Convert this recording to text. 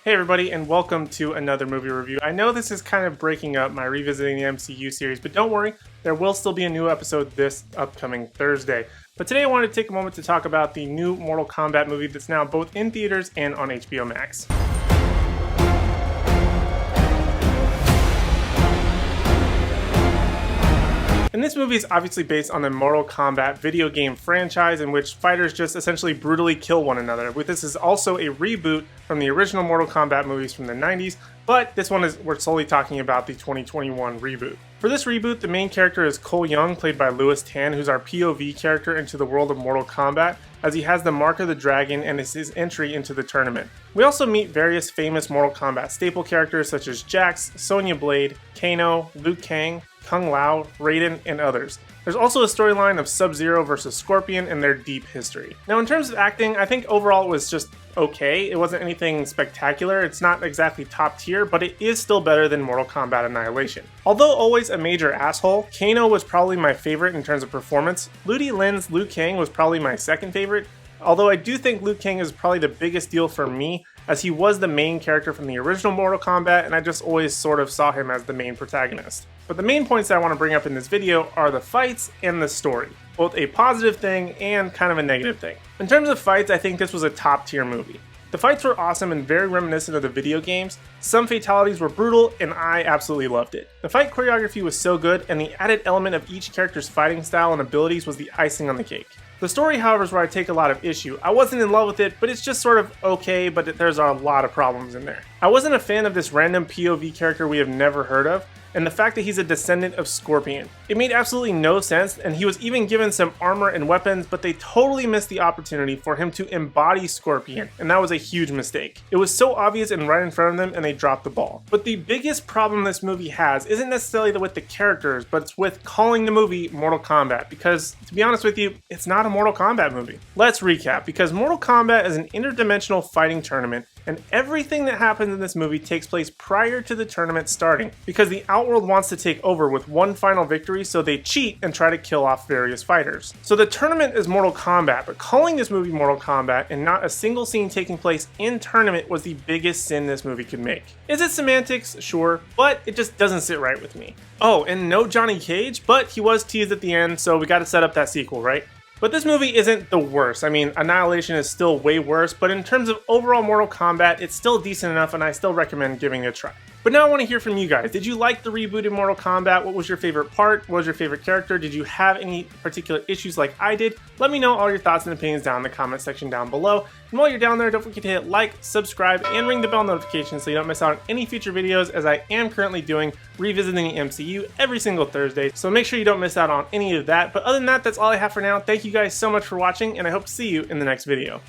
Hey everybody, and welcome to another movie review. I know this is kind of breaking up my Revisiting the MCU series, but don't worry, there will still be a new episode this upcoming Thursday. But today I wanted to take a moment to talk about the new Mortal Kombat movie that's now both in theaters and on HBO Max. And this movie is obviously based on the Mortal Kombat video game franchise in which fighters just essentially brutally kill one another. This is also a reboot from the original Mortal Kombat movies from the 90s, but this one we're solely talking about the 2021 reboot. For this reboot, the main character is Cole Young, played by Lewis Tan, who's our POV character into the world of Mortal Kombat, as he has the Mark of the Dragon and is his entry into the tournament. We also meet various famous Mortal Kombat staple characters such as Jax, Sonya Blade, Kano, Liu Kang, Kung Lao, Raiden, and others. There's also a storyline of Sub-Zero versus Scorpion and their deep history. Now in terms of acting, I think overall it was just okay. It wasn't anything spectacular, it's not exactly top tier, but it is still better than Mortal Kombat Annihilation. Although always a major asshole, Kano was probably my favorite in terms of performance. Ludi Lin's Liu Kang was probably my second favorite, although I do think Liu Kang is probably the biggest deal for me, as he was the main character from the original Mortal Kombat and I just always sort of saw him as the main protagonist. But the main points that I want to bring up in this video are the fights and the story, both a positive thing and kind of a negative thing. In terms of fights, I think this was a top tier movie. The fights were awesome and very reminiscent of the video games. Some fatalities were brutal and I absolutely loved it. The fight choreography was so good and the added element of each character's fighting style and abilities was the icing on the cake. The story, however, is where I take a lot of issue. I wasn't in love with it, but it's just sort of okay, but there's a lot of problems in there. I wasn't a fan of this random POV character we have never heard of, and the fact that he's a descendant of Scorpion. It made absolutely no sense, and he was even given some armor and weapons, but they totally missed the opportunity for him to embody Scorpion, and that was a huge mistake. It was so obvious and right in front of them, and they dropped the ball. But the biggest problem this movie has isn't necessarily with the characters, but it's with calling the movie Mortal Kombat, because, to be honest with you, it's not a Mortal Kombat movie. Let's recap, because Mortal Kombat is an interdimensional fighting tournament, and everything that happens in this movie takes place prior to the tournament starting, because the Outworld wants to take over with one final victory, so they cheat and try to kill off various fighters. So the tournament is Mortal Kombat, but calling this movie Mortal Kombat and not a single scene taking place in tournament was the biggest sin this movie could make. Is it semantics? Sure, but it just doesn't sit right with me. Oh, and no Johnny Cage, but he was teased at the end, so we gotta set up that sequel, right? But this movie isn't the worst. I mean, Annihilation is still way worse, but in terms of overall Mortal Kombat, it's still decent enough and I still recommend giving it a try. But now I want to hear from you guys. Did you like the reboot in Mortal Kombat? What was your favorite part? What was your favorite character? Did you have any particular issues like I did? Let me know all your thoughts and opinions down in the comment section down below. And while you're down there, don't forget to hit like, subscribe, and ring the bell notification so you don't miss out on any future videos, as I am currently doing Revisiting the MCU every single Thursday. So make sure you don't miss out on any of that. But other than that, that's all I have for now. Thank you guys so much for watching, and I hope to see you in the next video.